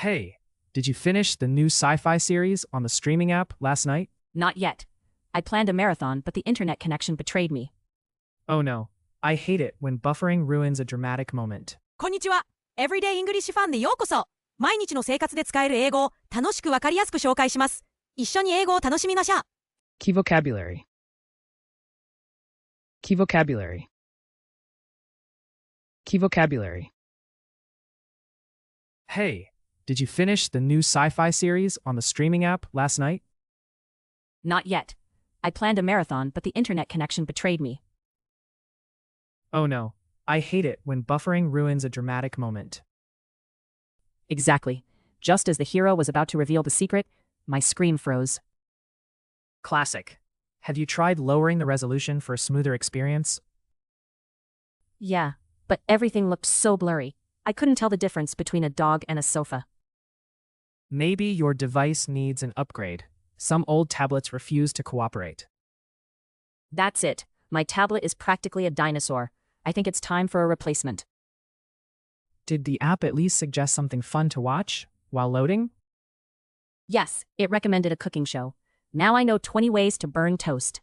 Hey, did you finish the new sci-fi series on the streaming app last night? Not yet. I planned a marathon, but the internet connection betrayed me. Oh no, I hate it when buffering ruins a dramatic moment. こんにちは。Everyday English ファンでようこそ。毎日の生活で使える英語を楽しくわかりやすく紹介します。一緒に英語を楽しみましょう。Key vocabulary. Key vocabulary. Key vocabulary. Hey, did you finish the new sci-fi series on the streaming app last night? Not yet. I planned a marathon, but the internet connection betrayed me. Oh no, I hate it when buffering ruins a dramatic moment. Exactly. Just as the hero was about to reveal the secret, my screen froze. Classic. Have you tried lowering the resolution for a smoother experience? Yeah, but everything looked so blurry. I couldn't tell the difference between a dog and a sofa. Maybe your device needs an upgrade. Some old tablets refuse to cooperate. That's it. My tablet is practically a dinosaur. I think it's time for a replacement. Did the app at least suggest something fun to watch while loading? Yes, it recommended a cooking show. Now I know 20 ways to burn toast.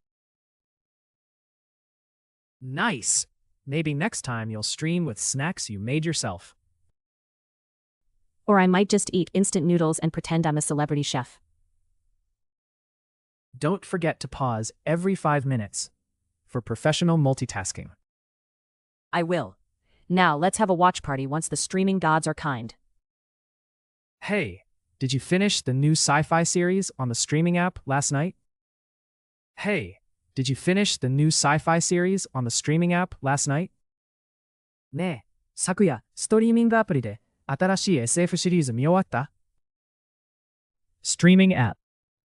Nice! Maybe next time you'll stream with snacks you made yourself. Or I might just eat instant noodles and pretend I'm a celebrity chef. Don't forget to pause every 5 minutes for professional multitasking. I will. Now let's have a watch party once the streaming gods are kind. Hey, did you finish the new sci-fi series on the streaming app last night? Hey, did you finish the new sci-fi series on the streaming app last night? ねえ、昨夜、ストリーミングアプリで新しい SF シリーズ見終わった? Streaming app.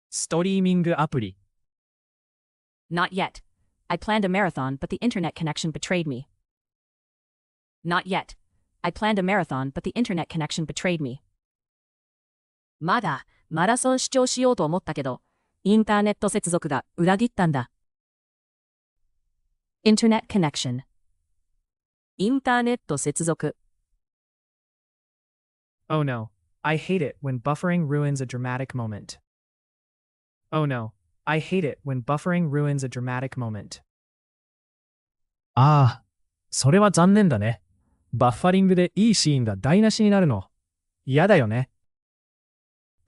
ストリーミングアプリ. Not yet. I planned a marathon, but the internet connection betrayed me. Not yet. I planned a marathon, but the internet connection betrayed me. まだマラソン視聴しようと思ったけど、インターネット接続が裏切ったんだ。Internet connection. インターネット接続。Oh no, I hate it when buffering ruins a dramatic moment. Oh no, I hate it when buffering ruins a dramatic moment. ああ、それは残念だね。バッファリングでいいシーンが台無しになるの。嫌だよね。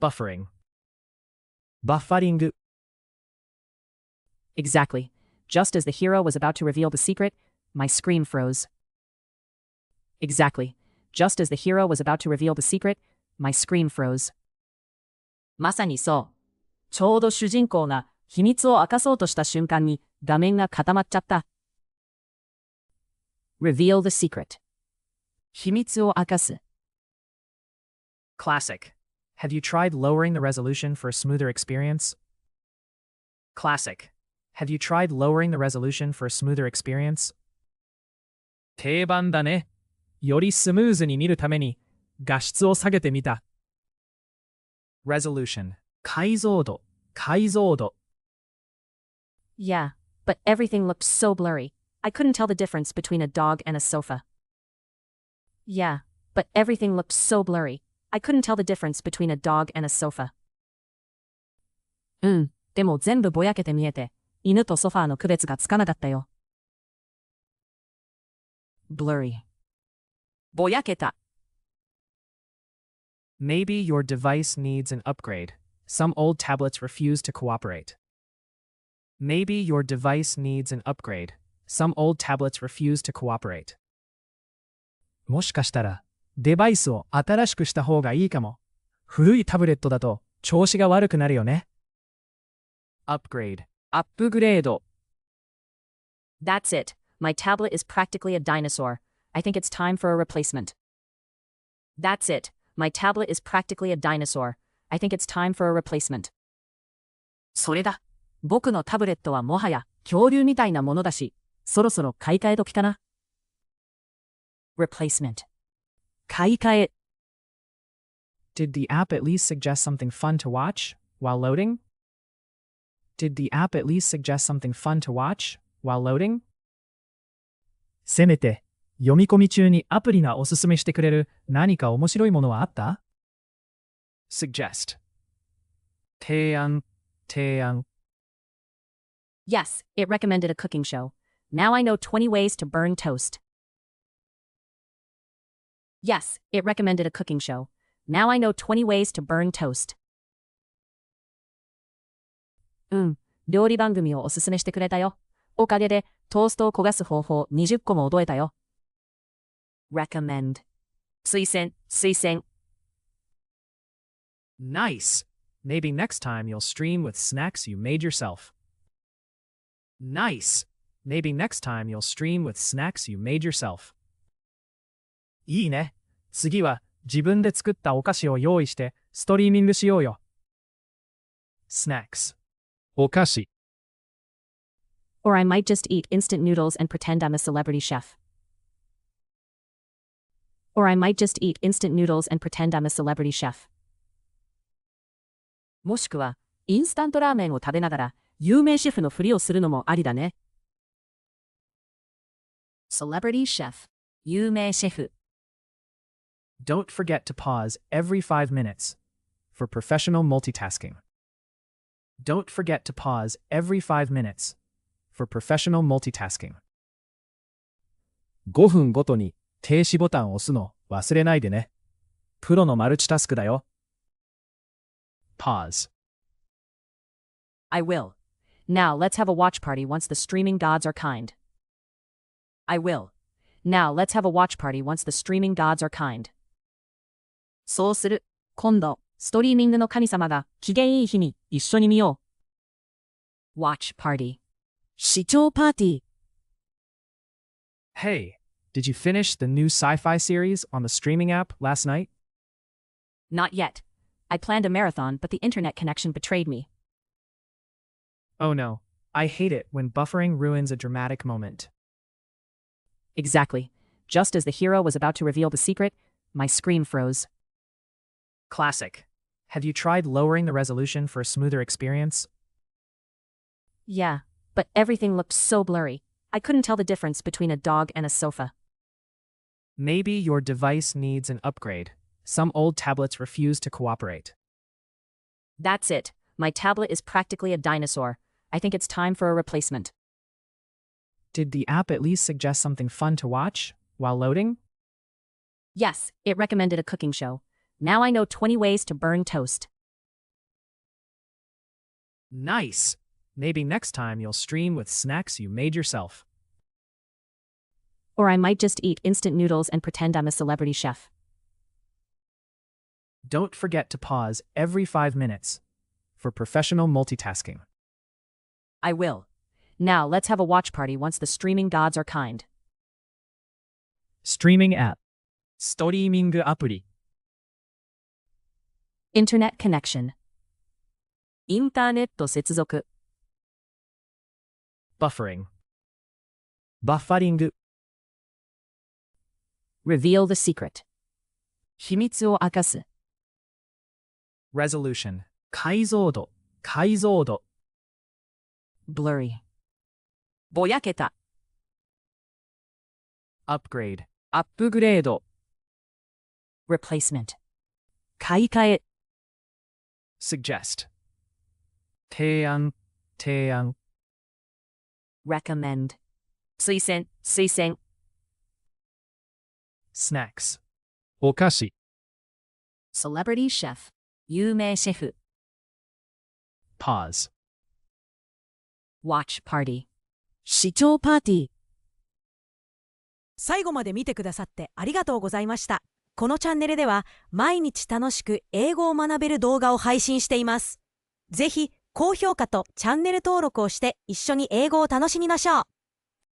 Buffering. バッファリング。Exactly. Just as the hero was about to reveal the secret, my screen froze. Exactly. Just as the hero was about to reveal the secret, my screen froze. まさにそう。ちょうど主人公が秘密を明かそうとした瞬間に画面が固まっちゃった。Reveal the secret. 秘密を明かす。Classic. Have you tried lowering the resolution for a smoother experience? Classic. Have you tried lowering the resolution for a smoother experience? 定番だね。よりスムーズに見るために画質を下げてみた。Resolution. 解像度。解像度。Yeah, but everything looked so blurry. I couldn't tell the difference between a dog and a sofa. Yeah, but everything looked so blurry. I couldn't tell the difference between a dog and a sofa. でも全部ぼやけて見えて、犬とソファーの区別がつかなかったよ。Blurry. ぼやけた。Maybe your device needs an upgrade. Some old tablets refuse to cooperate. Maybe your device needs an upgrade. Some old tablets refuse to cooperate. もしかしたら、デバイスを新しくした方がいいかも。古いタブレットだと調子が悪くなるよね。Upgrade. アップグレード。That's it. My tablet is practically a dinosaur. I think it's time for a replacement. That's it. My tablet is practically a dinosaur. I think it's time for a replacement. それだ。僕のタブレットはもはや恐竜みたいなものだし、そろそろ買い替え時かな。Replacement. 買い替え。Did the app at least suggest something fun to watch while loading? Did the app at least suggest something fun to watch while loading? せめて、読み込み中にアプリがおすすめしてくれる何か面白いものはあった? suggest. 提案、提案。Yes, it recommended a cooking show. Now I know 20 ways to burn toast. Yes, it recommended a cooking show. Now I know 20 ways to burn toast. 料理番組をおすすめしてくれたよ。おかげでトーストを焦がす方法20個も覚えたよ。recommend 推薦、推薦。Nice. Maybe next time you'll stream with snacks you made yourself. Nice. Maybe next time you'll stream with snacks you made yourself. いいね。次は自分で作ったお菓子を用意してストリーミングしようよ。Snacks. お菓子。Or I might just eat instant noodles and pretend I'm a celebrity chef. Or I might just eat instant noodles and pretend I'm a celebrity chef. もしくは、インスタントラーメンを食べながら、有名シェフのふりをするのもありだね。Celebrity chef 有名シェフ。Don't forget to pause every 5 minutes for professional multitasking. Don't forget to pause every 5 minutes for professional multitasking. 5分ごとに停止ボタンを押すの忘れないでね。プロのマルチタスクだよ。Pause. I will. Now let's have a watch party once the streaming gods are kind. I will. Now let's have a watch party once the streaming gods are kind. そうする。今度、ストリーミングの神様が機嫌いい日に一緒に見よう。Watch party. 視聴パーティー。Hey, did you finish the new sci-fi series on the streaming app last night? Not yet. I planned a marathon, but the internet connection betrayed me. Oh no, I hate it when buffering ruins a dramatic moment. Exactly. Just as the hero was about to reveal the secret, my screen froze. Classic. Have you tried lowering the resolution for a smoother experience? Yeah, but everything looked so blurry. I couldn't tell the difference between a dog and a sofa. Maybe your device needs an upgrade. Some old tablets refuse to cooperate. That's it. My tablet is practically a dinosaur. I think it's time for a replacement. Did the app at least suggest something fun to watch while loading? Yes, it recommended a cooking show. Now I know 20 ways to burn toast. Nice. Maybe next time you'll stream with snacks you made yourself. Or I might just eat instant noodles and pretend I'm a celebrity chef. Don't forget to pause every 5 minutes for professional multitasking. I will. Now let's have a watch party once the streaming gods are kind. Streaming app. ストリーミングアプリ。Internet connection. インターネット接続。Buffering. バッファリング。Reveal the secret. 秘密を明かす。Resolution. 解像度。解像度。Blurry. ぼやけた。Upgrade. アップグレード。Replacement. 買い替え。Suggest. 提案。提案。Recommend. 推薦。推薦。Snacks. お菓子。Celebrity chef. 有名シェフ。Pause. Watch party. 視聴パーティー。最後まで見てくださってありがとうございました。このチャンネルでは毎日楽しく英語を学べる動画を配信しています。ぜひ高評価とチャンネル登録をして一緒に英語を楽しみましょう。